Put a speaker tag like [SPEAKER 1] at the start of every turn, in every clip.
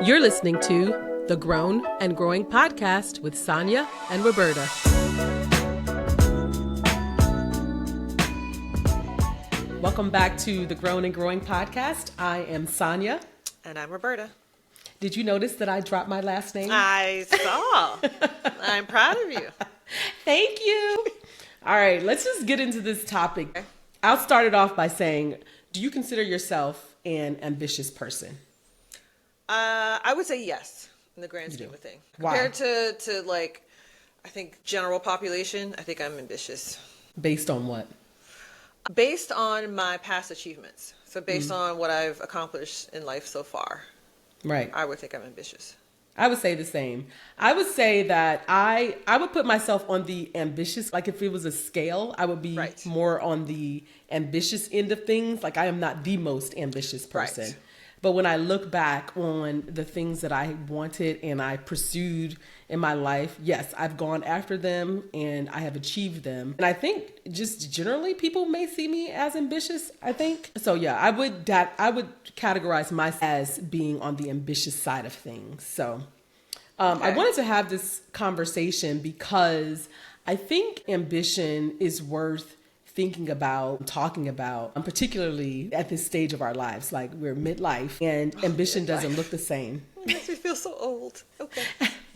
[SPEAKER 1] You're listening to the Grown and Growing Podcast with Sonia and Roberta. Welcome back to the Grown and Growing Podcast. I am Sonia.
[SPEAKER 2] And I'm Roberta.
[SPEAKER 1] Did you notice that I dropped my last name?
[SPEAKER 2] I saw. I'm proud of you.
[SPEAKER 1] Thank you. All right, let's just get into this topic. I'll start it off by saying, do you consider yourself an ambitious person?
[SPEAKER 2] I would say yes, in the grand scheme of things.
[SPEAKER 1] Why?
[SPEAKER 2] Compared to like, I think general population, I think I'm ambitious.
[SPEAKER 1] Based on what?
[SPEAKER 2] Based on my past achievements. So based on what I've accomplished in life so far.
[SPEAKER 1] Right.
[SPEAKER 2] I would think I'm ambitious.
[SPEAKER 1] I would say the same. I would say that I would put myself on the ambitious, like if it was a scale, I would be more on the ambitious end of things. Like I am not the most ambitious person. Right. But when I look back on the things that I wanted and I pursued in my life, yes, I've gone after them and I have achieved them. And I think just generally people may see me as ambitious, I think. So yeah, I would categorize myself as being on the ambitious side of things. So I wanted to have this conversation because I think ambition is worth thinking about, talking about, particularly at this stage of our lives. Like we're midlife and ambition doesn't look the same.
[SPEAKER 2] It makes me feel so old. Okay.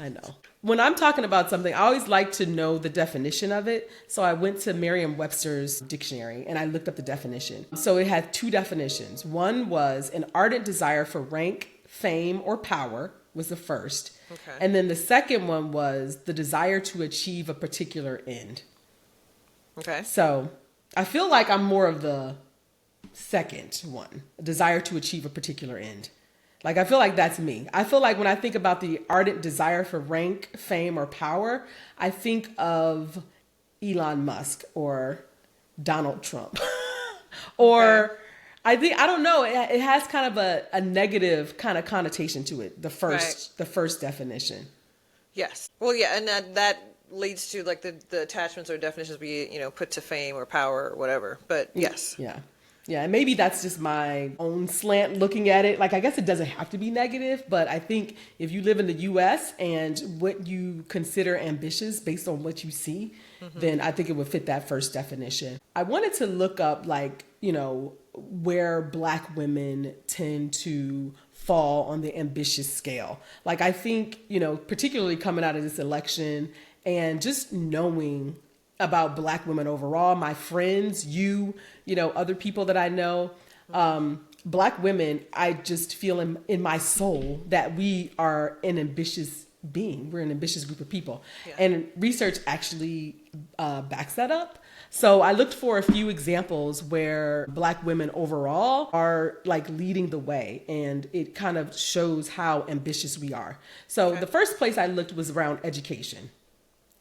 [SPEAKER 1] I know. When I'm talking about something, I always like to know the definition of it. So I went to Merriam-Webster's dictionary and I looked up the definition. So it had two definitions. One was an ardent desire for rank, fame, or power was the first. Okay. And then the second one was the desire to achieve a particular end.
[SPEAKER 2] Okay.
[SPEAKER 1] So I feel like I'm more of the second one, a desire to achieve a particular end. Like, I feel like that's me. I feel like when I think about the ardent desire for rank, fame, or power, I think of Elon Musk or Donald Trump. Or I don't know, it has kind of a negative kind of connotation to it, the first definition.
[SPEAKER 2] Yes. Well, yeah, and that leads to like the attachments or definitions we put to fame or power or whatever. But yes.
[SPEAKER 1] Yeah, and maybe that's just my own slant looking at it. Like, I guess it doesn't have to be negative, but I think if you live in the U.S. and what you consider ambitious based on what you see, then I think it would fit that first definition. I wanted to look up, like, where Black women tend to fall on the ambitious scale. Like, I think, particularly coming out of this election and just knowing about Black women overall, my friends, other people that I know, Black women, I just feel in my soul that we are an ambitious being. We're an ambitious group of people. Yeah. And research actually backs that up. So I looked for a few examples where Black women overall are like leading the way, and it kind of shows how ambitious we are. So the first place I looked was around education.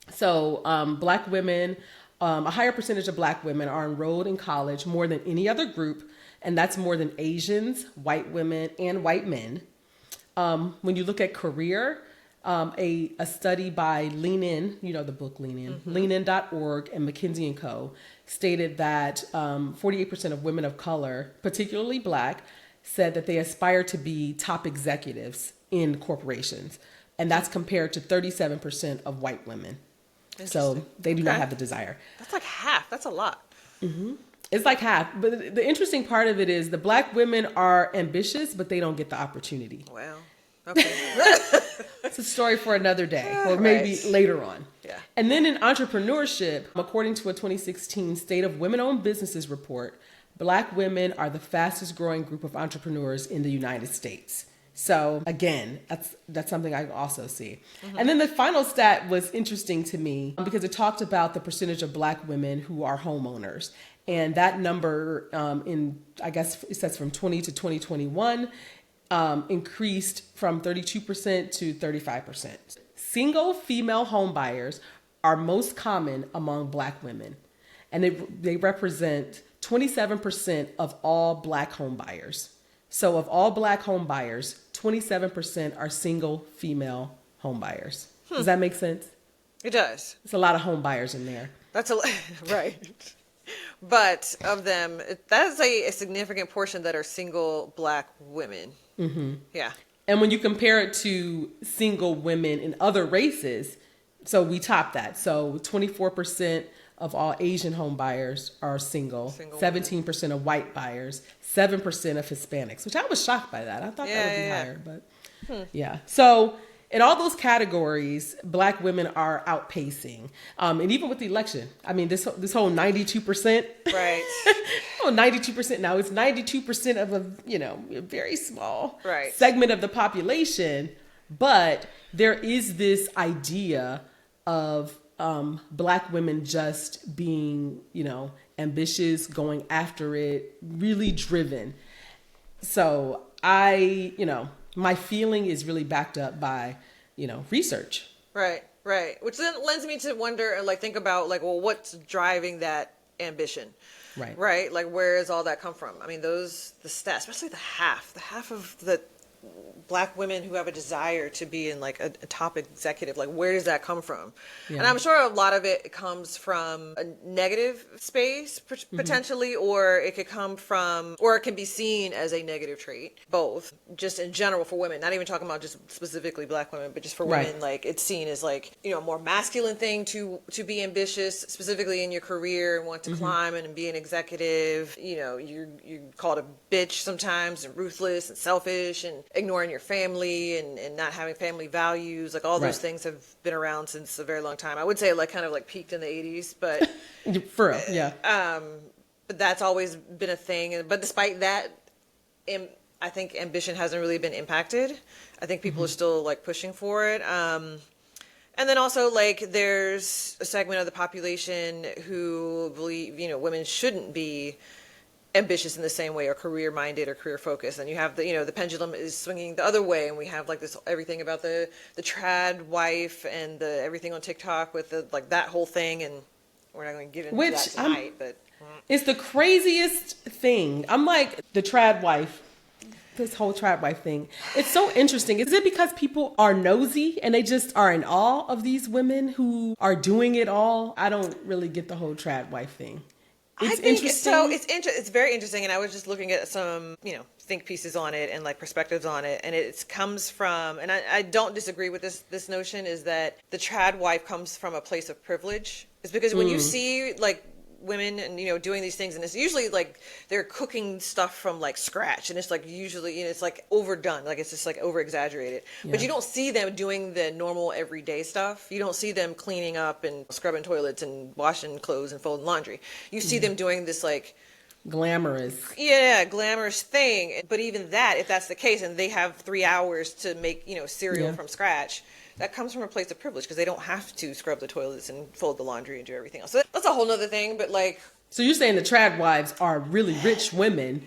[SPEAKER 1] So Black women, a higher percentage of Black women are enrolled in college more than any other group, and that's more than Asians, white women, and white men. When you look at career, a study by Lean In, the book Lean In, leanin.org and McKinsey & Co. stated that 48% of women of color, particularly Black, said that they aspire to be top executives in corporations. And that's compared to 37% of white women. So they do not have the desire.
[SPEAKER 2] That's like half. That's a lot.
[SPEAKER 1] Mm-hmm. It's like half. But the interesting part of it is the Black women are ambitious, but they don't get the opportunity.
[SPEAKER 2] Well, okay.
[SPEAKER 1] It's a story for another day or maybe later on.
[SPEAKER 2] Yeah.
[SPEAKER 1] And then in entrepreneurship, according to a 2016 State of Women-Owned Businesses report, Black women are the fastest growing group of entrepreneurs in the United States. So again, that's something I also see. And then the final stat was interesting to me because it talked about the percentage of Black women who are homeowners. And that number I guess it says from 20 to 2021 increased from 32% to 35%. Single female home buyers are most common among Black women. And they represent 27% of all Black home buyers. So of all Black home buyers, 27% are single female home buyers. Does that make sense?
[SPEAKER 2] It does.
[SPEAKER 1] It's a lot of home buyers in there.
[SPEAKER 2] That's right. But of them, that is a significant portion that are single Black women.
[SPEAKER 1] Mm-hmm.
[SPEAKER 2] Yeah.
[SPEAKER 1] And when you compare it to single women in other races, so we top that. So 24% of all Asian home buyers are single, 17% of white buyers, 7% of Hispanics, which I was shocked by that. I thought that would be higher, but yeah. So in all those categories, Black women are outpacing. And even with the election, I mean, this whole 92%.
[SPEAKER 2] Right.
[SPEAKER 1] Oh, 92%. Now it's 92% of a very small
[SPEAKER 2] right.
[SPEAKER 1] segment of the population. But there is this idea of Black women just being, ambitious, going after it, really driven. So my feeling is really backed up by, research.
[SPEAKER 2] Right, right. Which then lends me to wonder and think about well, what's driving that ambition?
[SPEAKER 1] Right.
[SPEAKER 2] Right. Like, where does all that come from? I mean, the stats, especially the half of the Black women who have a desire to be in a top executive, where does that come from? Yeah. And I'm sure a lot of it comes from a negative space potentially, or it could come from, or it can be seen as a negative trait, both just in general for women, not even talking about just specifically Black women, but just for women, it's seen as a more masculine thing to be ambitious, specifically in your career and want to climb and be an executive. You're called a bitch sometimes, and ruthless and selfish and ignoring your family and not having family values. All those things have been around since a very long time. I would say kind of peaked in the 80s, but
[SPEAKER 1] for real, yeah.
[SPEAKER 2] But that's always been a thing. But despite that, I think ambition hasn't really been impacted. I think people are still pushing for it. And then also there's a segment of the population who believe women shouldn't be ambitious in the same way, or career minded or career focused. And you have the pendulum is swinging the other way, and we have this everything about the trad wife and the everything on TikTok with that whole thing. And we're not going to get into that tonight, but
[SPEAKER 1] it's the craziest thing. I'm the trad wife, this whole trad wife thing. It's so interesting. Is it because people are nosy and they just are in awe of these women who are doing it all? I don't really get the whole trad wife thing.
[SPEAKER 2] I think so. It's very interesting, and I was just looking at some, think pieces on it and perspectives on it, and it comes from, and I don't disagree with this notion, is that the trad wife comes from a place of privilege. It's because when you see women and doing these things, and it's usually they're cooking stuff from scratch, and it's usually it's overdone, it's just over exaggerated, but you don't see them doing the normal everyday stuff. You don't see them cleaning up and scrubbing toilets and washing clothes and folding laundry. You see them doing this
[SPEAKER 1] glamorous
[SPEAKER 2] thing. But even that, if that's the case, and they have 3 hours to make cereal from scratch, that comes from a place of privilege, because they don't have to scrub the toilets and fold the laundry and do everything else. So that's a whole nother thing, but
[SPEAKER 1] So you're saying the trad wives are really rich women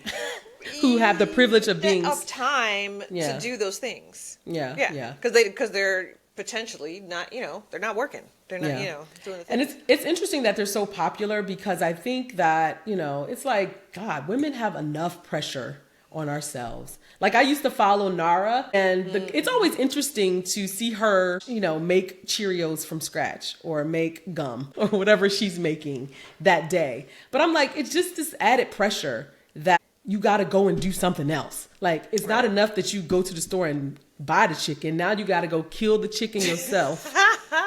[SPEAKER 1] who have the privilege of being
[SPEAKER 2] of time to do those things.
[SPEAKER 1] Yeah.
[SPEAKER 2] Because they're potentially not, they're not working. They're not, doing the thing.
[SPEAKER 1] And it's interesting that they're so popular, because I think that, it's God, women have enough pressure on ourselves. I used to follow Nara, and it's always interesting to see her, make Cheerios from scratch or make gum or whatever she's making that day. But I'm it's just this added pressure that you got to go and do something else. It's not enough that you go to the store and buy the chicken. Now you got to go kill the chicken yourself,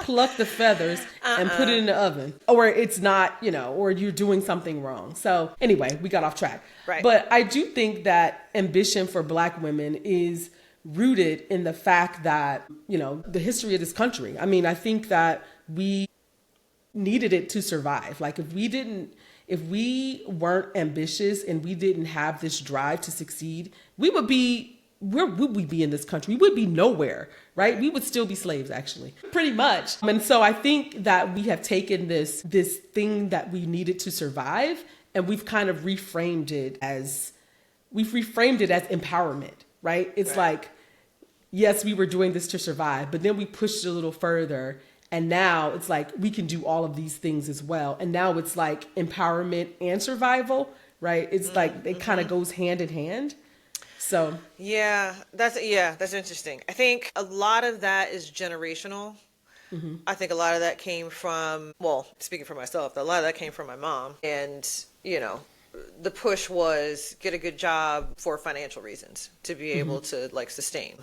[SPEAKER 1] pluck the feathers and put it in the oven, or it's not, or you're doing something wrong. So anyway, we got off track.
[SPEAKER 2] Right.
[SPEAKER 1] But I do think that ambition for Black women is rooted in the fact that, the history of this country. I mean, I think that we needed it to survive. If we weren't ambitious and we didn't have this drive to succeed, where would we be in this country? We would be nowhere, right? We would still be slaves, actually, pretty much. And so I think that we have taken this thing that we needed to survive, and we've kind of reframed it as empowerment, right? It's yes, we were doing this to survive, but then we pushed a little further. And now it's we can do all of these things as well. And now it's empowerment and survival, right? It's it kind of goes hand in hand. So
[SPEAKER 2] that's interesting. I think a lot of that is generational. I think a lot of that came from, speaking for myself, a lot of that came from my mom. And, the push was get a good job for financial reasons, to be able to sustain.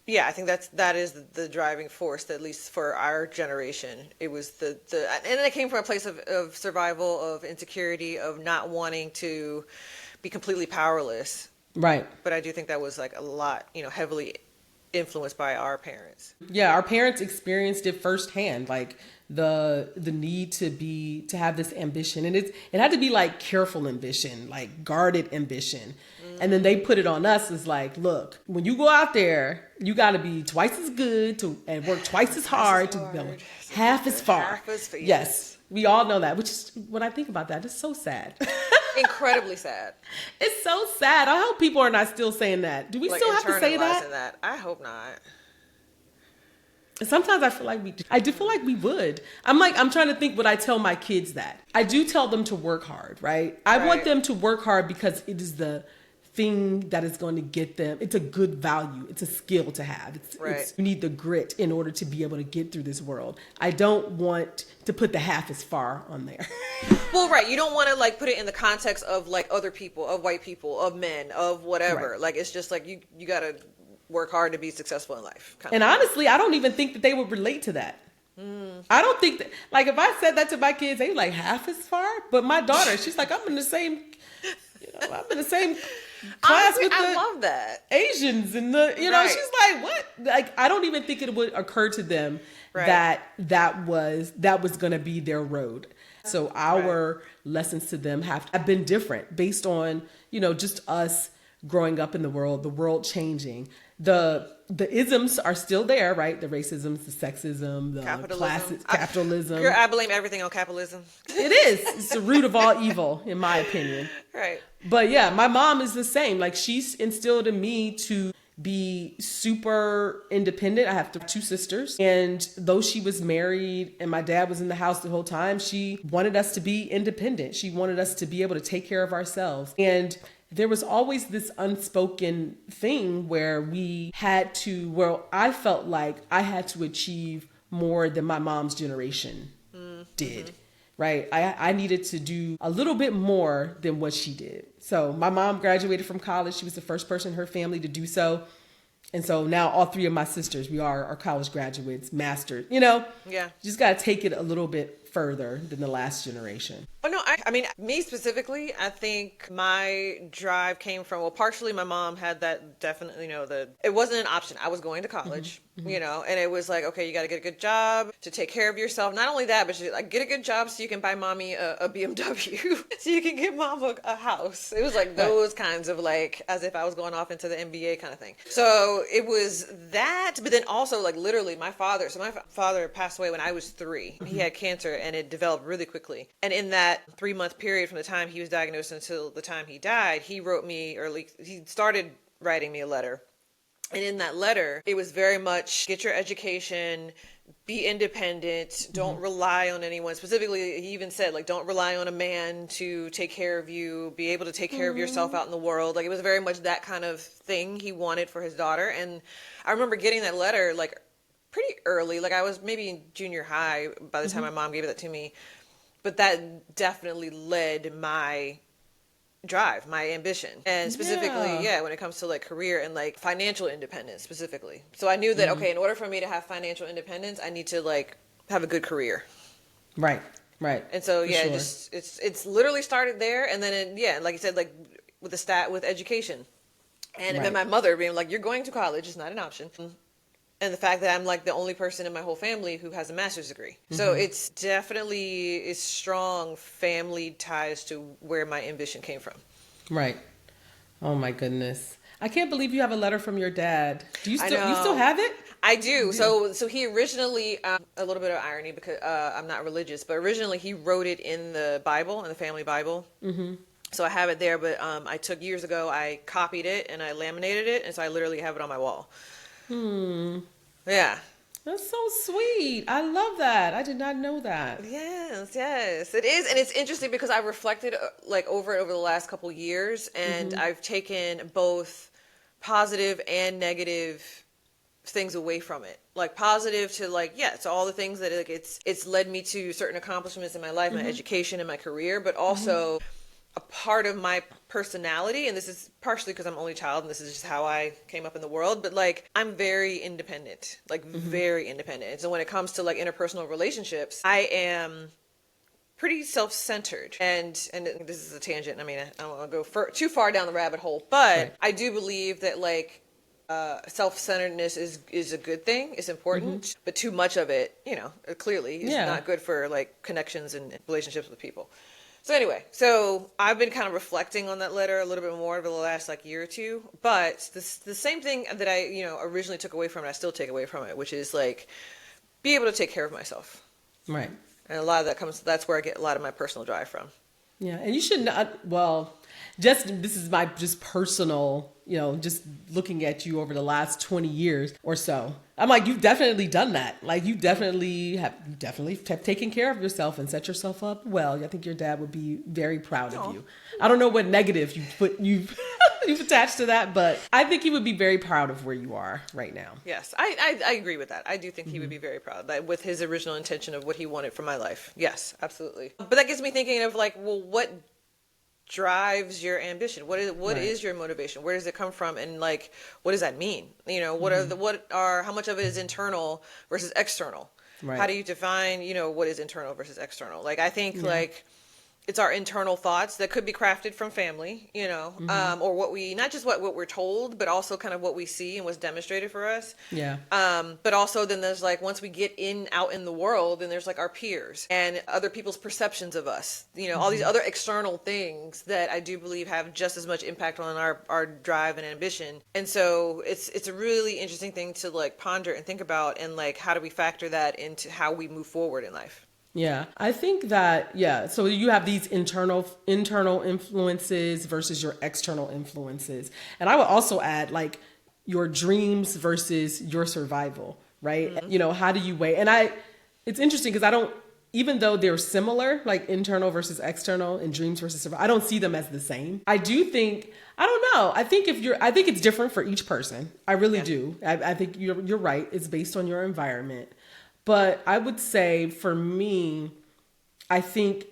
[SPEAKER 2] Yeah, I think that is the driving force, at least for our generation. It was and it came from a place of survival, of insecurity, of not wanting to be completely powerless.
[SPEAKER 1] Right.
[SPEAKER 2] But I do think that was like a lot, heavily influenced by our parents.
[SPEAKER 1] Yeah, our parents experienced it firsthand, like the need to have this ambition, and it had to be like careful ambition, like guarded ambition. And then they put it on us as like, look, when you go out there, you got to be twice as good and work twice as hard to go half as far.
[SPEAKER 2] Half as far.
[SPEAKER 1] Yes, we all know that. Which is, when I think about that, it's so sad.
[SPEAKER 2] Incredibly sad.
[SPEAKER 1] It's so sad. I hope people are not still saying that. Do we
[SPEAKER 2] Like
[SPEAKER 1] still have to say
[SPEAKER 2] internalizing
[SPEAKER 1] that?
[SPEAKER 2] I hope not.
[SPEAKER 1] Sometimes I feel like I do feel like we would. I'm trying to think, would I tell my kids that? I do tell them to work hard, right? I want them to work hard because it is the thing that is going to get them. It's a good value. It's a skill to have. You need the grit in order to be able to get through this world. I don't want to put the half as far on there.
[SPEAKER 2] Well, right. You don't want to like put it in the context of like other people, of white people, of men, of whatever. Right. Like, it's just like you got to work hard to be successful in life.
[SPEAKER 1] And honestly, I don't even think that they would relate to that. I don't think that, like, if I said that to my kids, they like half as far. But my daughter, she's like, I'm in the same class
[SPEAKER 2] Honestly,
[SPEAKER 1] with
[SPEAKER 2] I love that.
[SPEAKER 1] Asians and she's like, what? Like, I don't even think it would occur to them that was going to be their road. So our lessons to them have been different based on, just us growing up in the world changing. The isms are still there, right? The racism, the sexism, the capitalism.
[SPEAKER 2] I blame everything on capitalism.
[SPEAKER 1] It is. It's the root of all evil, in my opinion.
[SPEAKER 2] Right.
[SPEAKER 1] But yeah, my mom is the same. Like, she's instilled in me to be super independent. I have two sisters. And though she was married and my dad was in the house the whole time, she wanted us to be independent. She wanted us to be able to take care of ourselves. And there was always this unspoken thing where I felt like I had to achieve more than my mom's generation did. Right? I needed to do a little bit more than what she did. So my mom graduated from college. She was the first person in her family to do so. And so now all three of my sisters, we are college graduates, masters, Yeah. Just got to take it a little bit further than the last generation.
[SPEAKER 2] Oh, no, I mean, me specifically, I think my drive came from, well, partially my mom had that definitely, it wasn't an option. I was going to college, and it was like, okay, you got to get a good job to take care of yourself. Not only that, but she like, get a good job so you can buy mommy a BMW, so you can get mom a house. It was like those kinds of like, as if I was going off into the NBA kind of thing. So it was that, but then also like literally my father passed away when I was 3. He had cancer and it developed really quickly. And in that 3-month period from the time he was diagnosed until the time he died, he wrote me, he started writing me a letter. And in that letter, it was very much get your education, be independent, don't rely on anyone. Specifically, he even said, like, don't rely on a man to take care of you, be able to take care of yourself out in the world. Like, it was very much that kind of thing he wanted for his daughter. And I remember getting that letter, like, pretty early. Like, I was maybe in junior high by the time my mom gave that to me. But that definitely led my drive, my ambition. And specifically, when it comes to like career and like financial independence specifically. So I knew that, okay, in order for me to have financial independence, I need to like have a good career.
[SPEAKER 1] Right. And
[SPEAKER 2] so, it's literally started there. And then, like you said, like with education. And then my mother being like, you're going to college, it's not an option. And the fact that I'm like the only person in my whole family who has a master's degree. So it's definitely strong family ties to where my ambition came from.
[SPEAKER 1] Right. Oh my goodness. I can't believe you have a letter from your dad. Do you still have it?
[SPEAKER 2] I do. So he originally, a little bit of irony because I'm not religious, but originally he wrote it in the Bible, in the family Bible. So I have it there, but I took years ago, I copied it and I laminated it. And so I literally have it on my wall. Yeah.
[SPEAKER 1] That's so sweet. I love that. I did not know that.
[SPEAKER 2] Yes, it is. And it's interesting because I reflected like over the last couple years and I've taken both positive and negative things away from it. Like positive to like, it's all the things that like it's led me to certain accomplishments in my life, my education and my career, but also a part of my personality, and this is partially because I'm only child and this is just how I came up in the world, but like I'm very independent, like very independent. And so when it comes to like interpersonal relationships, I am pretty self-centered, and this is a tangent. I mean, I don't want to go too far down the rabbit hole, but
[SPEAKER 1] Right.
[SPEAKER 2] I do believe that like self-centeredness is a good thing. It's important, but too much of it, you know, clearly is
[SPEAKER 1] Yeah.
[SPEAKER 2] not good for like connections and relationships with people. So anyway, so I've been kind of reflecting on that letter a little bit more over the last like year or two, but the same thing that I, you know, originally took away from it, I still take away from it, which is like be able to take care of myself.
[SPEAKER 1] Right.
[SPEAKER 2] And a lot of that that's where I get a lot of my personal drive from.
[SPEAKER 1] Yeah, and you should not. Well, just this is my just personal, you know, just looking at you over the last 20 years or so. I'm like, you've definitely done that. Like, you definitely have taken care of yourself and set yourself up well. I think your dad would be very proud of you. I don't know what negative you've you've attached to that, but I think he would be very proud of where you are right now.
[SPEAKER 2] Yes, I agree with that. I do think he would be very proud that with his original intention of what he wanted for my life. Yes, absolutely. But that gets me thinking of like, well, what drives your ambition? What is your motivation? Where does it come from? And like, what does that mean? You know, how much of it is internal versus external?
[SPEAKER 1] Right.
[SPEAKER 2] How do you define, you know, what is internal versus external? Like, I think like it's our internal thoughts that could be crafted from family, you know, or not just what we're told, but also kind of what we see and what's demonstrated for us.
[SPEAKER 1] Yeah.
[SPEAKER 2] But also then there's like, once we get out in the world, then there's like our peers and other people's perceptions of us, you know, all these other external things that I do believe have just as much impact on our drive and ambition. And so it's a really interesting thing to like ponder and think about, and like, how do we factor that into how we move forward in life?
[SPEAKER 1] Yeah, I think that, yeah, so you have these internal influences versus your external influences. And I would also add like your dreams versus your survival, right? You know, how do you weigh? And it's interesting because I don't, even though they're similar, like internal versus external and dreams versus survival, I don't see them as the same. I do think, I don't know. I think I think it's different for each person. I really do. I think you're right. It's based on your environment. But I would say for me, I think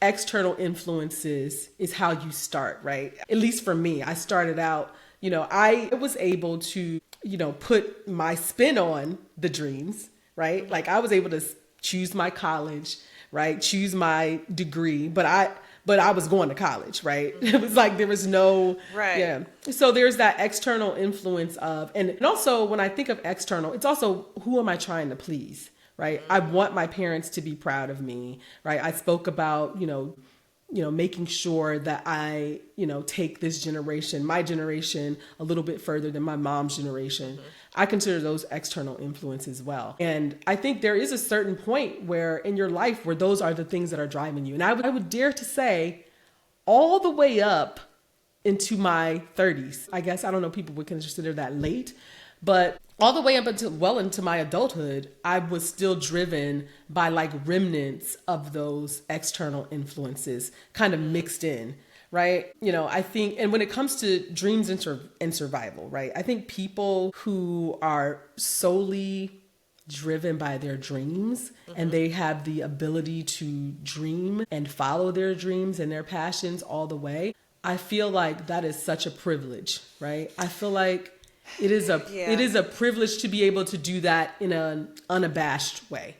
[SPEAKER 1] external influences is how you start, right? At least for me, I started out, you know, I was able to, you know, put my spin on the dreams, right? Like I was able to choose my college, right? Choose my degree, but I was going to college, right? It was like there was no,
[SPEAKER 2] right.
[SPEAKER 1] Yeah. So there's that external influence of, and also when I think of external, it's also who am I trying to please, right? I want my parents to be proud of me, right? I spoke about, you know, making sure that I, you know, take this generation, my generation, a little bit further than my mom's generation. I consider those external influences as well. And I think there is a certain point where in your life where those are the things that are driving you. And I would dare to say all the way up into my 30s. I guess, I don't know, people would consider that late, but all the way up until well into my adulthood, I was still driven by like remnants of those external influences kind of mixed in, right? You know, I think, and when it comes to dreams and survival, right? I think people who are solely driven by their dreams and they have the ability to dream and follow their dreams and their passions all the way, I feel like that is such a privilege, right? I feel like it is a privilege to be able to do that in an unabashed way,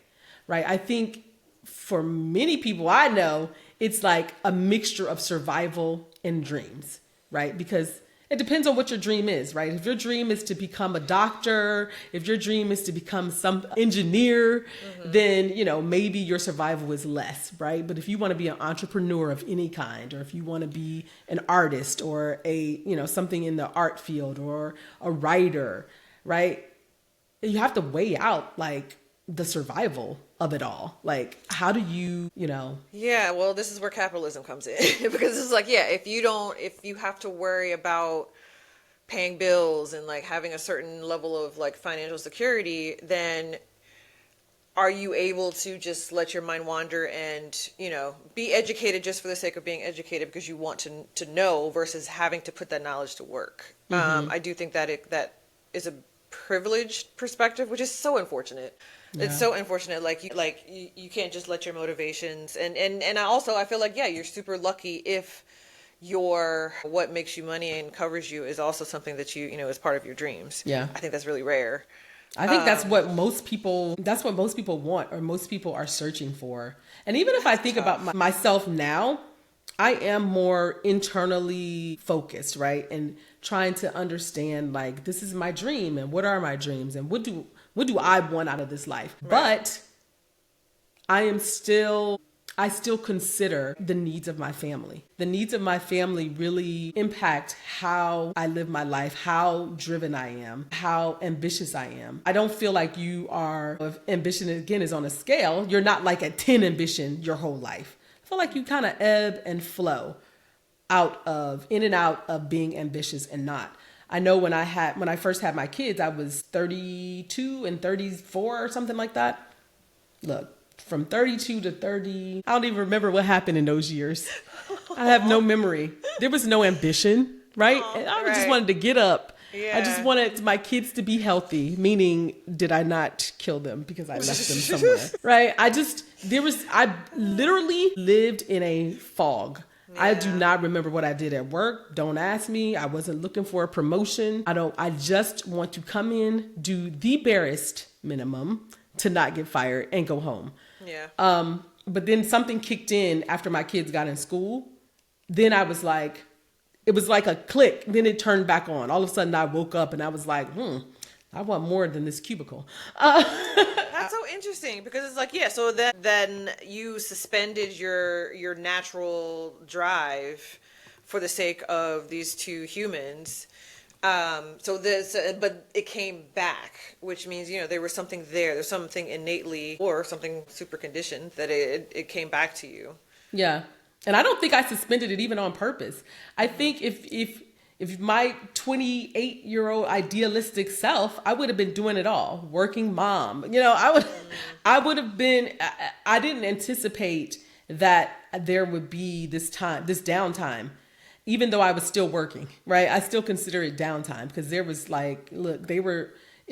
[SPEAKER 1] right? I think for many people I know, it's like a mixture of survival and dreams, right? Because it depends on what your dream is, right? If your dream is to become a doctor, if your dream is to become some engineer, then, you know, maybe your survival is less, right? But if you want to be an entrepreneur of any kind, or if you want to be an artist or something in the art field or a writer, right? You have to weigh out like the survival of it all. Like, how do you, you know?
[SPEAKER 2] Yeah, well, this is where capitalism comes in because it's like, yeah, if you have to worry about paying bills and like having a certain level of like financial security, then are you able to just let your mind wander and, you know, be educated just for the sake of being educated because you want to know versus having to put that knowledge to work? I do think that that is a privileged perspective, which is so unfortunate. It's so unfortunate. You can't just let your motivations and I feel like, yeah, you're super lucky if your what makes you money and covers you is also something that you know is part of your dreams.
[SPEAKER 1] Yeah.
[SPEAKER 2] I think that's really rare.
[SPEAKER 1] I think that's what most people want, or most people are searching for. And even if I think about myself now, I am more internally focused, right? And trying to understand, like, this is my dream and what are my dreams and what do I want out of this life? Right. But I still consider the needs of my family. The needs of my family really impact how I live my life, how driven I am, how ambitious I am. I don't feel like if ambition again is on a scale, you're not like at 10 ambition your whole life. I feel like you kind of ebb and flow in and out of being ambitious and not. I know when I first had my kids, I was 32 and 34 or something like that. Look, from 32 to 30, I don't even remember what happened in those years. I have no memory. There was no ambition, right? And I just wanted to get up. Yeah. I just wanted my kids to be healthy, meaning did I not kill them because I left them somewhere, right? I literally lived in a fog. Yeah. I do not remember what I did at work. Don't ask me. I wasn't looking for a promotion. I just want to come in, do the barest minimum to not get fired and go home.
[SPEAKER 2] Yeah.
[SPEAKER 1] But then something kicked in after my kids got in school. Then I was like, it was like a click. Then it turned back on. All of a sudden I woke up and I was like, I want more than this cubicle.
[SPEAKER 2] That's so interesting because it's like, yeah, so then you suspended your natural drive for the sake of these two humans. But it came back, which means, you know, there was something there. There's something innately or something super conditioned that it came back to you.
[SPEAKER 1] Yeah. And I don't think I suspended it even on purpose. I think if my 28-year-old idealistic self, I would have been doing it all, working mom. You know, I would have been, I didn't anticipate that there would be this downtime. Even though I was still working, right? I still consider it downtime because there was like, look, it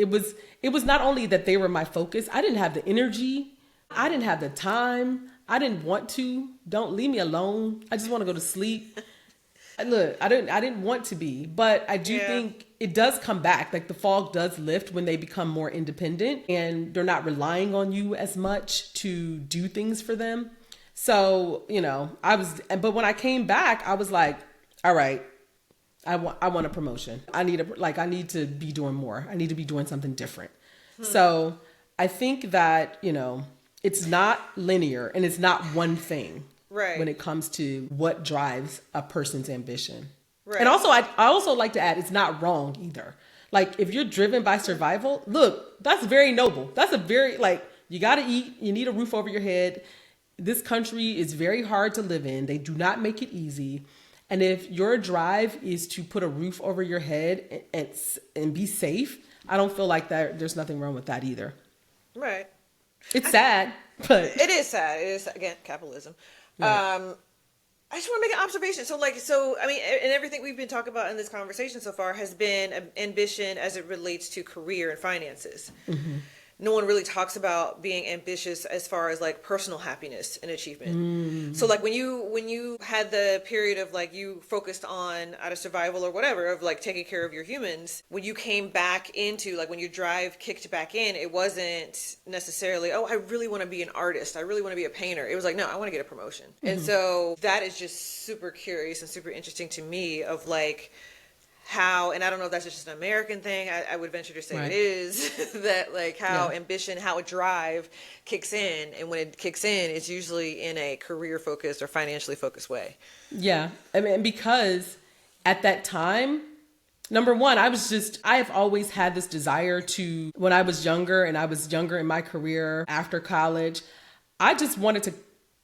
[SPEAKER 1] was not only that they were my focus. I didn't have the energy. I didn't have the time. I didn't want to. Don't leave me alone. I just want to go to sleep. Look, I didn't want to be, but I do think it does come back. Like the fog does lift when they become more independent and they're not relying on you as much to do things for them. So, you know, but when I came back, I was like, all right, I want a promotion. I need to be doing more. I need to be doing something different. So I think that, you know, it's not linear and it's not one thing, right, when it comes to what drives a person's ambition. Right. And also, I also like to add, it's not wrong either. Like if you're driven by survival, look, that's very noble. That's a very, you got to eat. You need a roof over your head. This country is very hard to live in. They do not make it easy. And if your drive is to put a roof over your head and be safe, I don't feel like there's nothing wrong with that either.
[SPEAKER 2] Right.
[SPEAKER 1] It's sad, but
[SPEAKER 2] it is sad. It is, again, capitalism. Right. I just want to make an observation. So I mean, and everything we've been talking about in this conversation so far has been ambition as it relates to career and finances. Mm-hmm. No one really talks about being ambitious as far as like personal happiness and achievement. Mm. So like when you had the period of like you focused on out of survival or whatever of like taking care of your humans, when you came back into like when your drive kicked back in, it wasn't necessarily, oh, I really want to be an artist. I really want to be a painter. It was like, no, I want to get a promotion. Mm-hmm. And so that is just super curious and super interesting to me of like, how, and I don't know if that's just an American thing, I would venture to say right. It is, that like how ambition, how a drive kicks in, and when it kicks in, it's usually in a career focused or financially focused way. Yeah,
[SPEAKER 1] I mean, because at that time, number one, I have always had this desire to, when I was younger and I was younger in my career after college, I just wanted to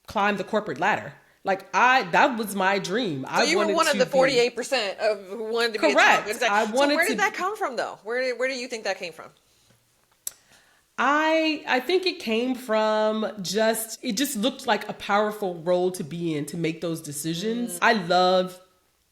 [SPEAKER 1] climb the corporate ladder. Like that was my dream.
[SPEAKER 2] So you were one of the 48% of who wanted to be
[SPEAKER 1] correct.
[SPEAKER 2] A top. So where did that come from though? Where do you think that came from?
[SPEAKER 1] I think it came from it just looked like a powerful role to be in, to make those decisions. I love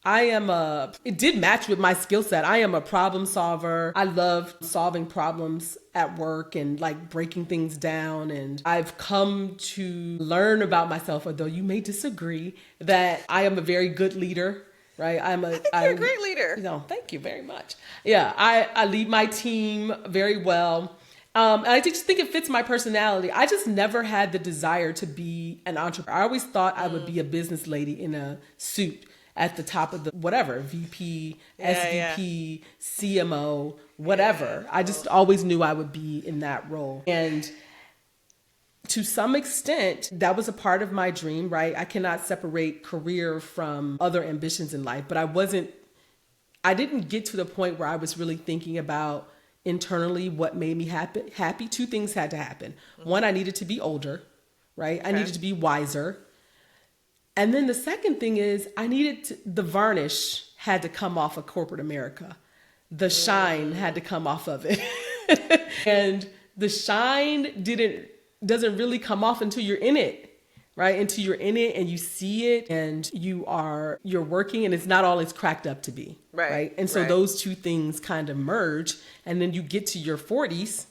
[SPEAKER 1] it did match with my skill set. I am a problem solver. I love solving problems at work and like breaking things down. And I've come to learn about myself, although you may disagree, that I am a very good leader. Right.
[SPEAKER 2] I think you're a great leader.
[SPEAKER 1] No, thank you very much. Yeah. I lead my team very well. And I just think it fits my personality. I just never had the desire to be an entrepreneur. I always thought I would be a business lady in a suit at the top of the whatever, VP, SVP, CMO, whatever. I just always knew I would be in that role. And to some extent, that was a part of my dream, right? I cannot separate career from other ambitions in life, but I didn't get to the point where I was really thinking about internally what made me happy. Two things had to happen. One, I needed to be older, right? I needed to be wiser. And then the second thing is the varnish had to come off of corporate America. The shine had to come off of it. And the shine doesn't really come off until you're in it, right? Until you're in it and you see it and you're working and it's not all it's cracked up to be, right? And so those two things kind of merge, and then you get to your 40s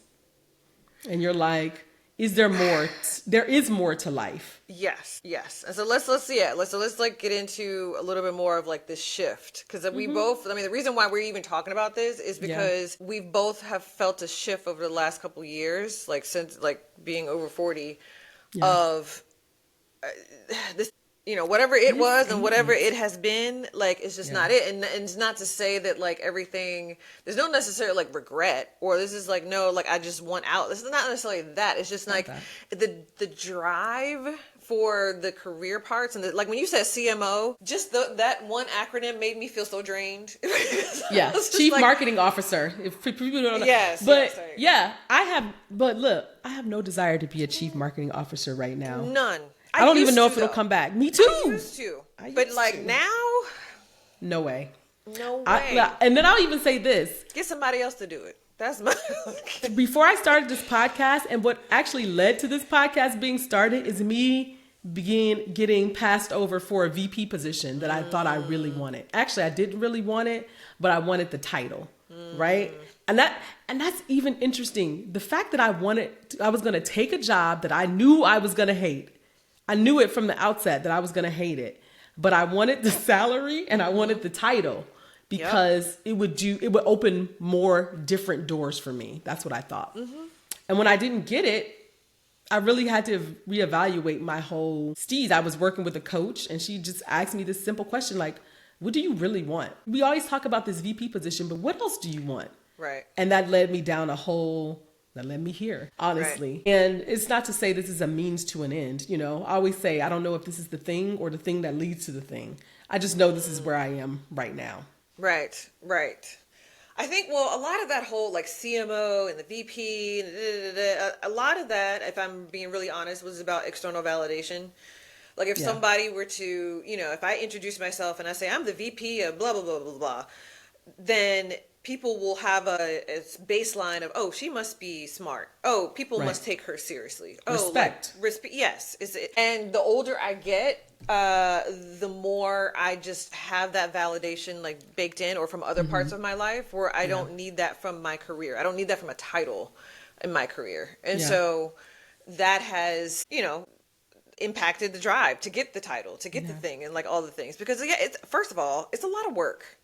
[SPEAKER 1] and you're like, is there more? There is more to life.
[SPEAKER 2] Yes. And so let's like get into a little bit more of like this shift, because we both. I mean, the reason why we're even talking about this is because we both have felt a shift over the last couple of years, like since like being over 40, of this. You know, whatever it was and whatever it has been, like, it's just not it. And it's not to say that, like, everything, there's no necessary, like, regret, or this is, like, no, like, I just want out. This is not necessarily that. It's just, like, the drive for the career parts. And, like, when you said CMO, just that one acronym made me feel so drained.
[SPEAKER 1] Yeah, Chief Marketing Officer. If people don't know. Yes. But, but look, I have no desire to be a Chief Marketing Officer right now.
[SPEAKER 2] None.
[SPEAKER 1] I don't even know if it'll come back. Me too.
[SPEAKER 2] I used to. But like now?
[SPEAKER 1] No way.
[SPEAKER 2] No way.
[SPEAKER 1] And then I'll even say this.
[SPEAKER 2] Get somebody else to do it. That's my...
[SPEAKER 1] Before I started this podcast, and what actually led to this podcast being started is me getting passed over for a VP position that I thought I really wanted. Actually, I didn't really want it, but I wanted the title, right? And that's even interesting. The fact that I was going to take a job that I knew I was going to hate. I knew it from the outset that I was going to hate it, but I wanted the salary and I wanted the title because it would open more different doors for me. That's what I thought. And when I didn't get it, I really had to reevaluate my whole steez. I was working with a coach and she just asked me this simple question, like, what do you really want? We always talk about this VP position, but what else do you want?
[SPEAKER 2] Right.
[SPEAKER 1] And that led me down that led me here, honestly. Right. And it's not to say this is a means to an end. You know, I always say, I don't know if this is the thing or the thing that leads to the thing. I just know this is where I am right now.
[SPEAKER 2] Right. I think, well, a lot of that whole like CMO and the VP, a lot of that, if I'm being really honest, was about external validation. Like if somebody were to, you know, if I introduce myself and I say, I'm the VP of blah, blah, blah, blah, blah, then people will have a baseline of, oh, she must be smart. Oh, people must take her seriously. Oh,
[SPEAKER 1] respect.
[SPEAKER 2] Yes. And the older I get, the more I just have that validation like baked in or from other parts of my life where I don't need that from my career. I don't need that from a title in my career. And so that has, you know, impacted the drive to get the title, to get the thing and like all the things. Because first of all, it's a lot of work.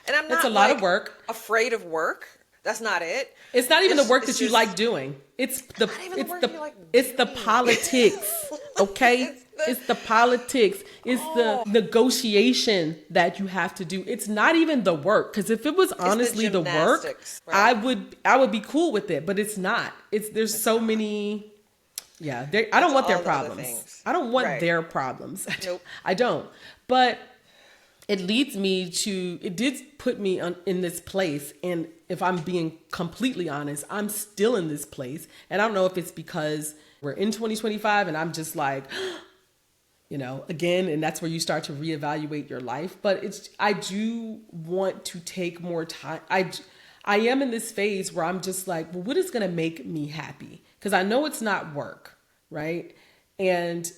[SPEAKER 2] And I'm not of work. Afraid of work. That's not it.
[SPEAKER 1] It's not even the work that you like doing. It's the politics. Okay? It's the politics. It's the negotiation that you have to do. It's not even the work. Because if it was honestly the work, right, I would be cool with it. But it's not. There's so many. Yeah. I don't want their problems. I don't want their problems. Nope. I don't. But it did put me in this place. And if I'm being completely honest, I'm still in this place. And I don't know if it's because we're in 2025 and I'm just like, you know, again, and that's where you start to reevaluate your life. But I do want to take more time. I am in this phase where I'm just like, well, what is going to make me happy? Because I know it's not work, right? And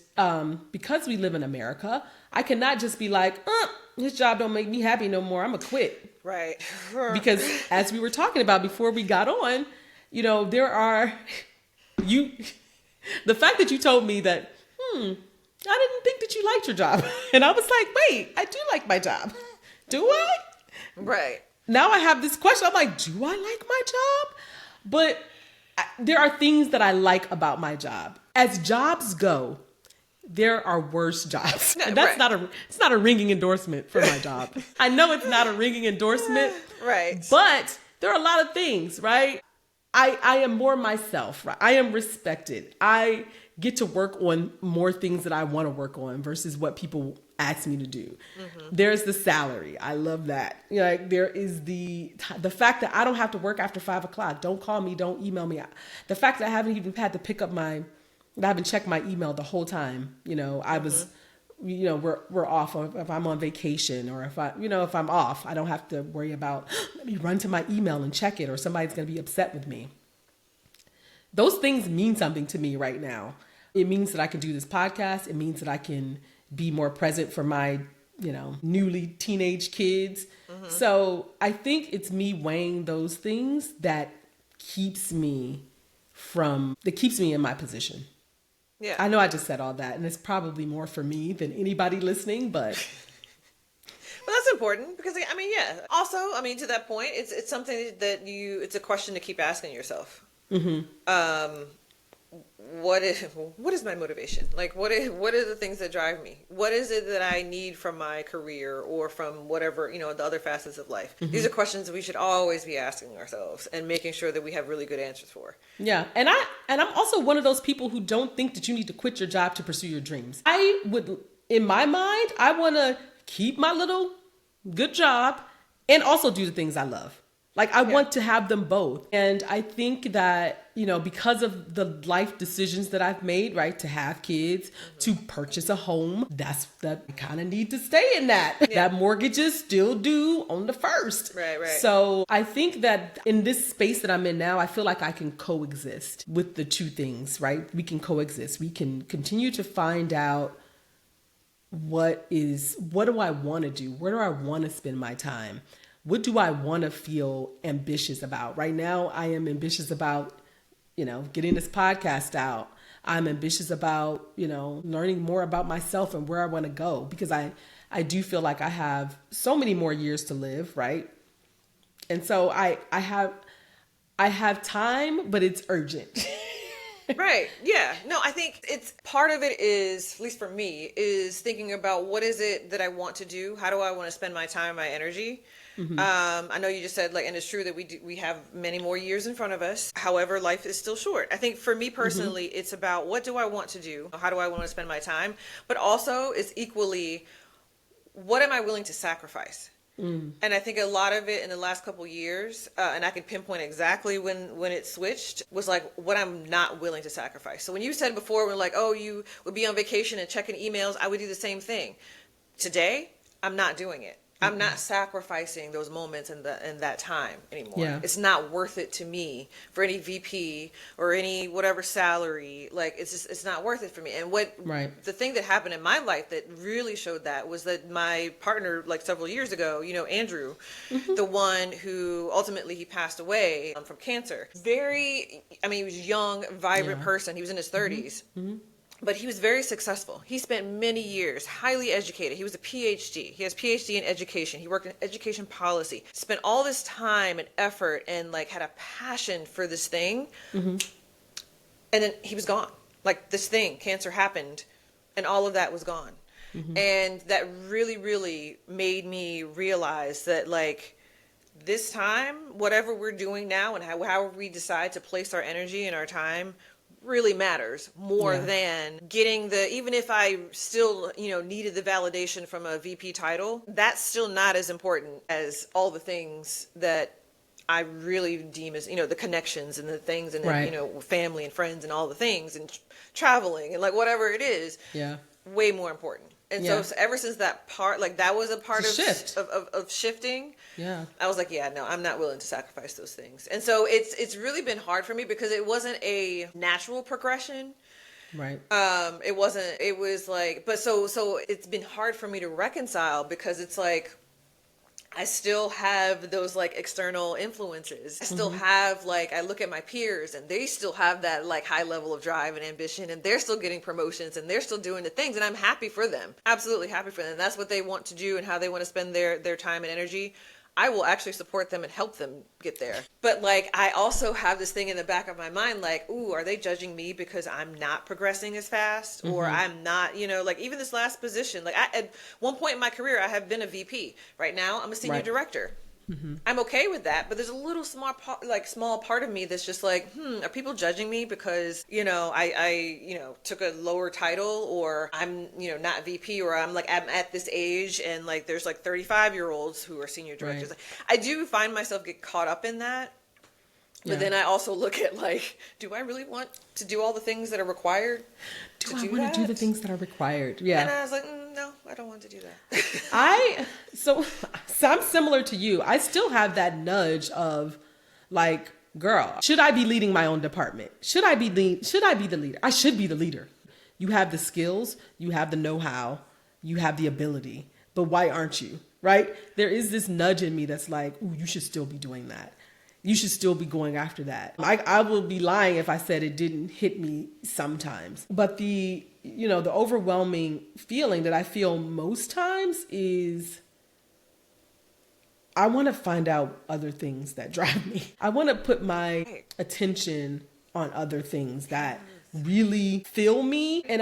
[SPEAKER 1] because we live in America, I cannot just be like, this job don't make me happy no more. I'm gonna quit.
[SPEAKER 2] Right.
[SPEAKER 1] Because as we were talking about before we got on, there are the fact that you told me that, I didn't think that you liked your job. And I was like, wait, I do like my job. Do I?
[SPEAKER 2] Right.
[SPEAKER 1] Now I have this question. I'm like, do I like my job? But there are things that I like about my job. As jobs go, there are worse jobs. And that's it's not a ringing endorsement for my job. I know it's not a ringing endorsement.
[SPEAKER 2] Right.
[SPEAKER 1] But there are a lot of things, right? I am more myself, right? I am respected. I get to work on more things that I want to work on versus what people ask me to do. Mm-hmm. There's the salary. I love that. Like there is the fact that I don't have to work after 5:00. Don't call me. Don't email me. The fact that I haven't even had to pick up I haven't checked my email the whole time. I was, we're off, or if I'm on vacation, or if I'm off, I don't have to worry about, let me run to my email and check it, or somebody's going to be upset with me. Those things mean something to me right now. It means that I can do this podcast. It means that I can be more present for my, newly teenage kids. Mm-hmm. So I think it's me weighing those things that keeps me in my position. Yeah. I know I just said all that, and it's probably more for me than anybody listening, but
[SPEAKER 2] well, that's important because yeah. Also, to that point, it's something that it's a question to keep asking yourself. Mm-hmm. What is my motivation? Like, what are the things that drive me? What is it that I need from my career or from whatever, the other facets of life? Mm-hmm. These are questions that we should always be asking ourselves and making sure that we have really good answers for.
[SPEAKER 1] Yeah. And I'm also one of those people who don't think that you need to quit your job to pursue your dreams. I would, in my mind, I want to keep my little good job and also do the things I love. Like, I want to have them both. And I think that, because of the life decisions that I've made, right, to have kids, mm-hmm. to purchase a home, that I kind of need to stay in that. Yeah. That mortgages still due on the first.
[SPEAKER 2] Right.
[SPEAKER 1] So I think that in this space that I'm in now, I feel like I can coexist with the two things, right? We can coexist. We can continue to find out what do I want to do? Where do I want to spend my time? What do I want to feel ambitious about? Right now, I am ambitious about, getting this podcast out. I'm ambitious about, learning more about myself and where I want to go, because I do feel like I have so many more years to live, right? And so I have time, but it's urgent.
[SPEAKER 2] Right. Yeah. No, I think it's part of it is, at least for me, is thinking about what is it that I want to do? How do I want to spend my time, my energy? Mm-hmm. I know you just said, and it's true that we have many more years in front of us. However, life is still short. I think for me personally, mm-hmm. it's about what do I want to do? How do I want to spend my time? But also it's equally, what am I willing to sacrifice? Mm. And I think a lot of it in the last couple of years, and I can pinpoint exactly when it switched, was like what I'm not willing to sacrifice. So when you said before, when you would be on vacation and checking emails, I would do the same thing. Today, I'm not doing it. I'm not sacrificing those moments and that time anymore. Yeah. It's not worth it to me for any VP or any whatever salary. Like, it's not worth it for me. And the thing that happened in my life that really showed that was that my partner, several years ago, Andrew, mm-hmm. the one who ultimately he passed away from cancer. He was a young, vibrant person. He was in his 30s. Mm-hmm. But he was very successful. He spent many years, highly educated. He was a PhD. He has PhD in education. He worked in education policy. Spent all this time and effort and had a passion for this thing. Mm-hmm. And then he was gone. This thing, cancer happened, and all of that was gone. Mm-hmm. And that really, really made me realize that this time, whatever we're doing now and however we decide to place our energy and our time really matters more than getting even if I still, needed the validation from a VP title, that's still not as important as all the things that I really deem as, the connections and the things and, family and friends and all the things and traveling and whatever it is, way more important. And so ever since that part, that was a part of shifting. Yeah. I was like, no, I'm not willing to sacrifice those things. And so it's really been hard for me because it wasn't a natural progression.
[SPEAKER 1] Right.
[SPEAKER 2] It was like, but so it's been hard for me to reconcile because it's like, I still have those like external influences. I still have like, I look at my peers and they still have that like high level of drive and ambition, and they're still getting promotions and they're still doing the things, and I'm happy for them. Absolutely happy for them. That's what they want to do and how they want to spend their time and energy. I will actually support them and help them get there. But like, I also have this thing in the back of my mind, like, ooh, are they judging me because I'm not progressing as fast, or I'm not, like even this last position, like at one point in my career, I have been a VP. Right now, I'm a senior director. I'm okay with that, but there's a little small part of me that's just like, are people judging me because, I took a lower title, or I'm, not VP, or I'm at this age, and like, there's like 35-year-olds who are senior directors. Right. I do find myself get caught up in that. But then I also look at like, do I really want to do all the things that are required?
[SPEAKER 1] Do I want to do the things that are required? Yeah.
[SPEAKER 2] And I was like, no, I don't want to do that.
[SPEAKER 1] So I'm similar to you. I still have that nudge of like, girl, should I be leading my own department? Should I be the leader? I should be the leader. You have the skills, you have the know-how, you have the ability, but why aren't you? Right? There is this nudge in me that's like, ooh, you should still be doing that. You should still be going after that. I will be lying if I said it didn't hit me sometimes. But the overwhelming feeling that I feel most times is I want to find out other ththings that drive me. I want to put my attention on other things that really fill me. And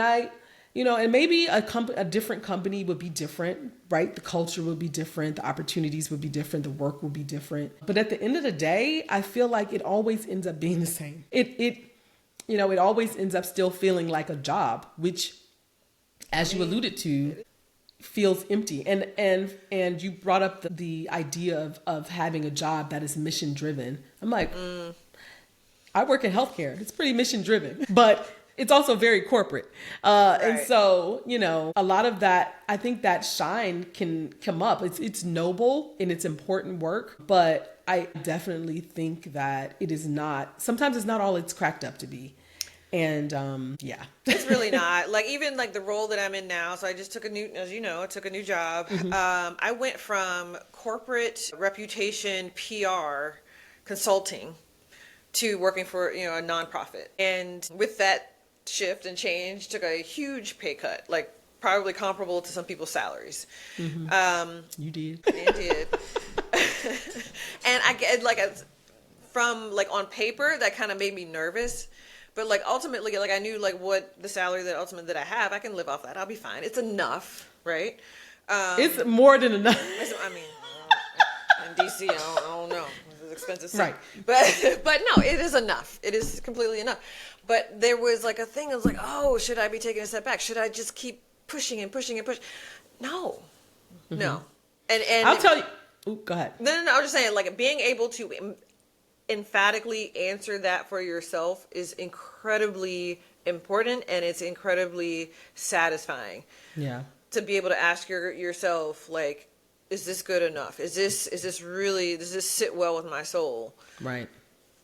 [SPEAKER 1] and maybe a different company would be different, right? The culture would be different. The opportunities would be different. The work would be different. But at the end of the day, I feel like it always ends up being the same. It always ends up still feeling like a job, which, as you alluded to, feels empty. And you brought up the idea of having a job that is mission driven. I'm like, I work in healthcare. It's pretty mission driven, but it's also very corporate. Right. And so, a lot of that, I think that shine can come up. It's noble and it's important work, but I definitely think that sometimes it's not all it's cracked up to be. And yeah.
[SPEAKER 2] It's really not. Like, even like the role that I'm in now, so I just took a new job. I went from corporate reputation PR consulting to working for, a nonprofit. And with that shift and change, took a huge pay cut, like probably comparable to some people's salaries.
[SPEAKER 1] You did.
[SPEAKER 2] I did. And I get from on paper, that kind of made me nervous. But like ultimately, like I knew like what the salary that I have, I can live off that. I'll be fine. It's enough, right?
[SPEAKER 1] It's more than enough.
[SPEAKER 2] I mean, in DC, I don't know. It's expensive city.
[SPEAKER 1] Right.
[SPEAKER 2] But no, it is enough. It is completely enough. But there was like a thing. I was like, oh, should I be taking a step back? Should I just keep pushing and pushing and pushing? No. And
[SPEAKER 1] I'll tell you. Ooh, go ahead.
[SPEAKER 2] No. I was just saying, like, being able to emphatically answer that for yourself is incredibly important, and it's incredibly satisfying.
[SPEAKER 1] Yeah.
[SPEAKER 2] To be able to ask yourself, like, is this good enough? Does this sit well with my soul?
[SPEAKER 1] Right.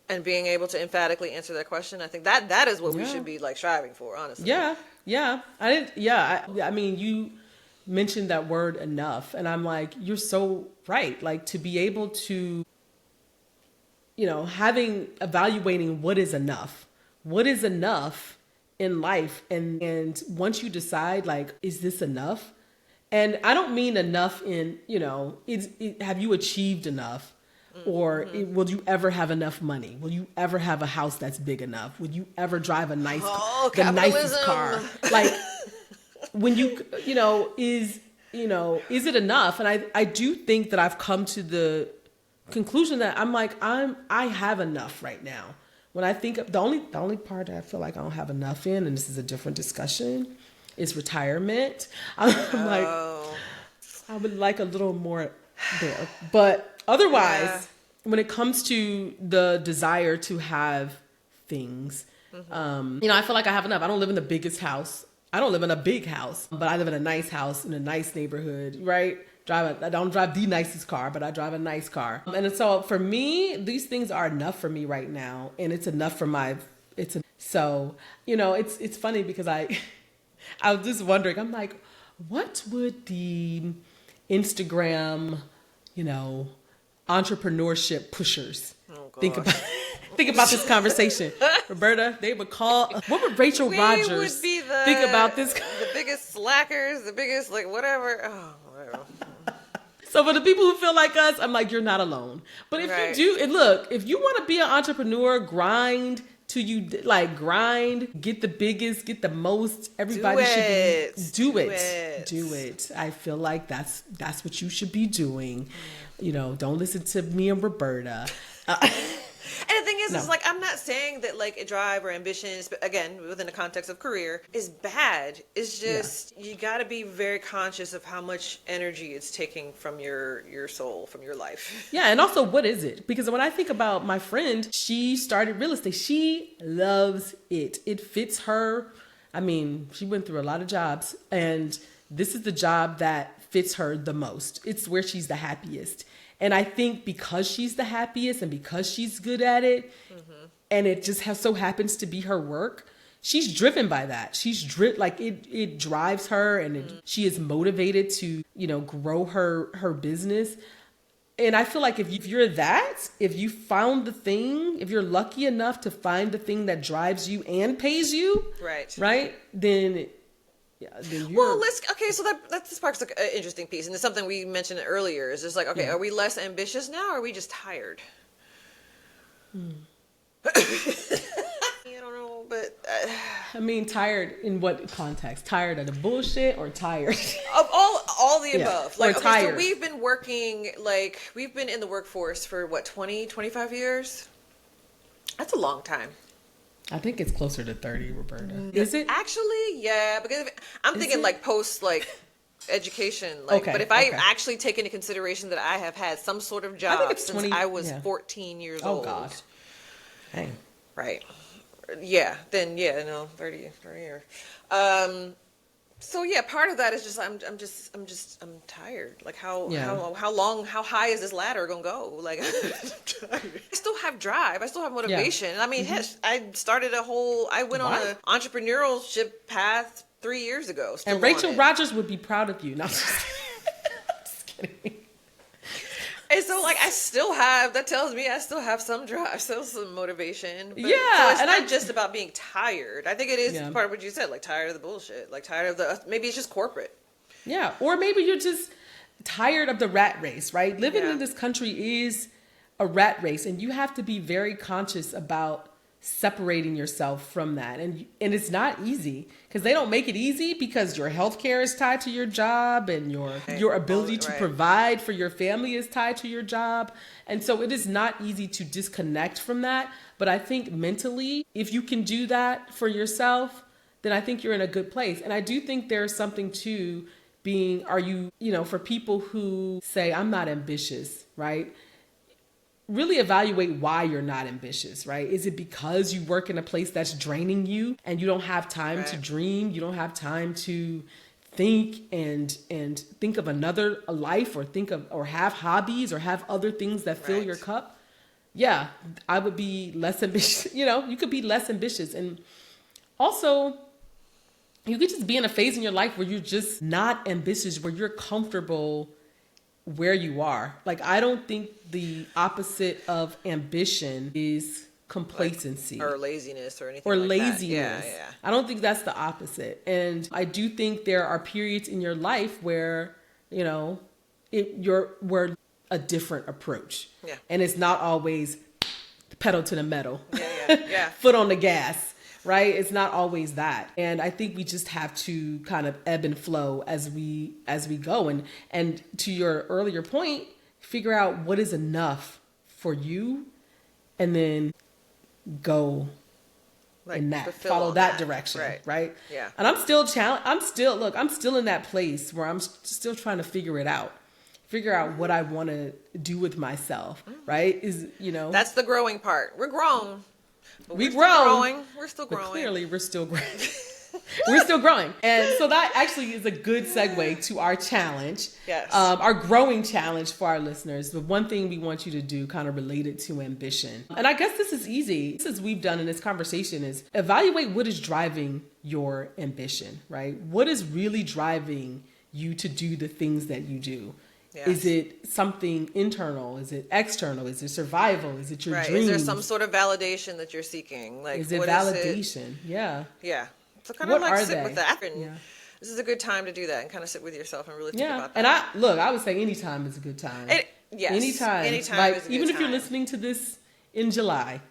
[SPEAKER 2] And being able to emphatically answer that question, I think that is what we should be like striving for, honestly.
[SPEAKER 1] Yeah. I mean, you mentioned that word enough, and I'm like, you're so right. Like, to be able to, evaluating what is enough in life. And once you decide, like, is this enough? And I don't mean enough in, have you achieved enough? Or will you ever have enough money? Will you ever have a house that's big enough? Will you ever drive the nicest car? Like, when is it enough? And I do think that I've come to the conclusion that I'm like, I have enough right now. When I think of the only part I feel like I don't have enough in, and this is a different discussion, is retirement. I'm like, I would like a little more there. But otherwise, when it comes to the desire to have things, I feel like I have enough. I don't live in the biggest house. I don't live in a big house, but I live in a nice house in a nice neighborhood, right? I don't drive the nicest car, but I drive a nice car. And so for me, these things are enough for me right now. And it's enough for my So, it's funny because I was just wondering, I'm like, what would the Instagram, entrepreneurship pushers think about? Think about this conversation, Roberta. They would call. What would Rachel Rogers think about this?
[SPEAKER 2] The biggest slackers, the biggest whatever. Oh, whatever.
[SPEAKER 1] So for the people who feel like us, I'm like, you're not alone. But if you do, and look, if you want to be an entrepreneur, grind till you grind, get the biggest, get the most. Everybody should do it. I feel like that's what you should be doing. Don't listen to me and Roberta.
[SPEAKER 2] And the thing is, is I'm not saying that a drive or ambition, again, within the context of career, is bad. It's just, you got to be very conscious of how much energy it's taking from your soul, from your life.
[SPEAKER 1] Yeah. And also, what is it? Because when I think about my friend, she started real estate. She loves it. It fits her. I mean, she went through a lot of jobs, and this is the job that fits her the most. It's where she's the happiest. And I think because she's the happiest and because she's good at it, and it just so happens to be her work, she's driven by that. It drives her, and she is motivated to, grow her business. And I feel like if you found the thing, if you're lucky enough to find the thing that drives you and pays you, right, then.
[SPEAKER 2] So that sparks an interesting piece, and it's something we mentioned earlier. Is just are we less ambitious now, or are we just tired? I don't know, but
[SPEAKER 1] I mean, tired in what context? Tired of the bullshit, or tired
[SPEAKER 2] of all the above?
[SPEAKER 1] Or tired.
[SPEAKER 2] So we've been working, we've been in the workforce for 20, 25 years. That's a long time.
[SPEAKER 1] I think it's closer to 30, Roberta. Is it?
[SPEAKER 2] Actually, yeah, because I'm thinking post education. But if I actually take into consideration that I have had some sort of job since I was 14 years old. Oh God.
[SPEAKER 1] Dang.
[SPEAKER 2] Right. Yeah. Then 30 years. So yeah, part of that is just I'm tired. How high is this ladder gonna go? I still have drive. I still have motivation. Yeah. I mean, I went on an entrepreneurship path 3 years ago.
[SPEAKER 1] And Rachel Rogers would be proud of you. No, just kidding.
[SPEAKER 2] And so, that tells me I still have some drive, still some motivation. But,
[SPEAKER 1] yeah.
[SPEAKER 2] So it's not just about being tired. I think it is part of what you said, tired of the bullshit, tired of maybe it's just corporate.
[SPEAKER 1] Yeah. Or maybe you're just tired of the rat race, right? Living in this country is a rat race, and you have to be very conscious about separating yourself from that. And it's not easy, because they don't make it easy, because your healthcare is tied to your job, and your ability to provide for your family is tied to your job. And so it is not easy to disconnect from that. But I think mentally, if you can do that for yourself, then I think you're in a good place. And I do think there's something to being, for people who say, I'm not ambitious, right? Really evaluate why you're not ambitious, right? Is it because you work in a place that's draining you and you don't have time to dream? You don't have time to think and think of a life, or have hobbies, or have other things that fill your cup? Yeah, I would be less ambitious. You could be less ambitious. And also, you could just be in a phase in your life where you're just not ambitious, where you're comfortable where you are. I don't think the opposite of ambition is complacency
[SPEAKER 2] or laziness or anything
[SPEAKER 1] laziness.
[SPEAKER 2] Yeah.
[SPEAKER 1] I don't think that's the opposite. And I do think there are periods in your life where we're a different approach.
[SPEAKER 2] Yeah.
[SPEAKER 1] And it's not always pedal to the metal.
[SPEAKER 2] Yeah.
[SPEAKER 1] Foot on the gas. Right? It's not always that. And I think we just have to kind of ebb and flow as we go. And to your earlier point, figure out what is enough for you, and then go in that, follow that direction. Right?
[SPEAKER 2] Yeah.
[SPEAKER 1] And I'm still I'm still in that place where I'm still trying to figure out what I want to do with myself. Right?
[SPEAKER 2] That's the growing part. We're grown.
[SPEAKER 1] We're still growing.
[SPEAKER 2] We're still growing.
[SPEAKER 1] But clearly, we're still growing. We're still growing. And so that actually is a good segue to our challenge.
[SPEAKER 2] Yes.
[SPEAKER 1] Our growing challenge for our listeners. The one thing we want you to do kind of related to ambition. And I guess this is easy. This is we've done in this conversation is evaluate what is driving your ambition, right? What is really driving you to do the things that you do? Yes. Is it something internal? Is it external? Is it survival? Is it your dreams?
[SPEAKER 2] Is there some sort of validation that you're seeking? Like,
[SPEAKER 1] is it validation? Yeah.
[SPEAKER 2] Yeah. So kind of sit with that. And this is a good time to do that and kind of sit with yourself and really think about that.
[SPEAKER 1] And I would say anytime is a good time. Anytime.
[SPEAKER 2] Anytime is a good
[SPEAKER 1] even
[SPEAKER 2] time.
[SPEAKER 1] If you're listening to this in July,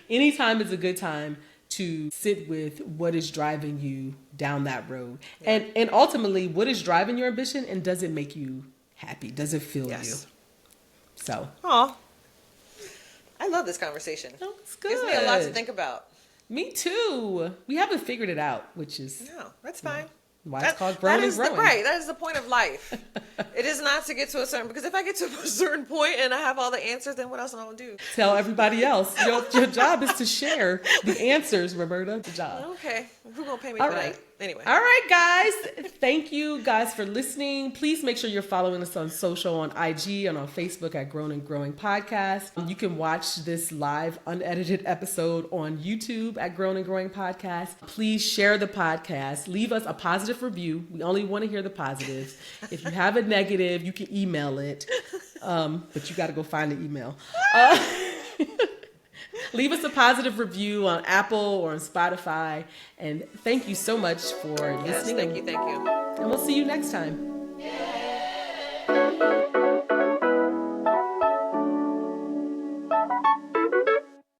[SPEAKER 1] anytime is a good time to sit with what is driving you down that road. Yeah. And ultimately, what is driving your ambition, and does it make you happy? Does it fill you? So.
[SPEAKER 2] Aw. I love this conversation.
[SPEAKER 1] Oh, it's good.
[SPEAKER 2] Gives me a lot to think about.
[SPEAKER 1] Me too. We haven't figured it out, which is...
[SPEAKER 2] No, that's fine.
[SPEAKER 1] Why it's called growing and growing.
[SPEAKER 2] That is the point of life. It is not to get to a certain... Because if I get to a certain point and I have all the answers, then what else am I going to do?
[SPEAKER 1] Tell everybody else. Your job is to share the answers, Roberta. The job.
[SPEAKER 2] Okay. Who's going to pay me for that? Anyway.
[SPEAKER 1] All right, guys. Thank you, guys, for listening. Please make sure you're following us on social, on IG, and on Facebook at Grown and Growing Podcast. You can watch this live, unedited episode on YouTube at Grown and Growing Podcast. Please share the podcast. Leave us a positive review. We only want to hear the positives. If you have a negative, you can email it. But you got to go find the email. Leave us a positive review on Apple or on Spotify. And thank you so much for listening.
[SPEAKER 2] Yes, thank you.
[SPEAKER 1] And we'll see you next time.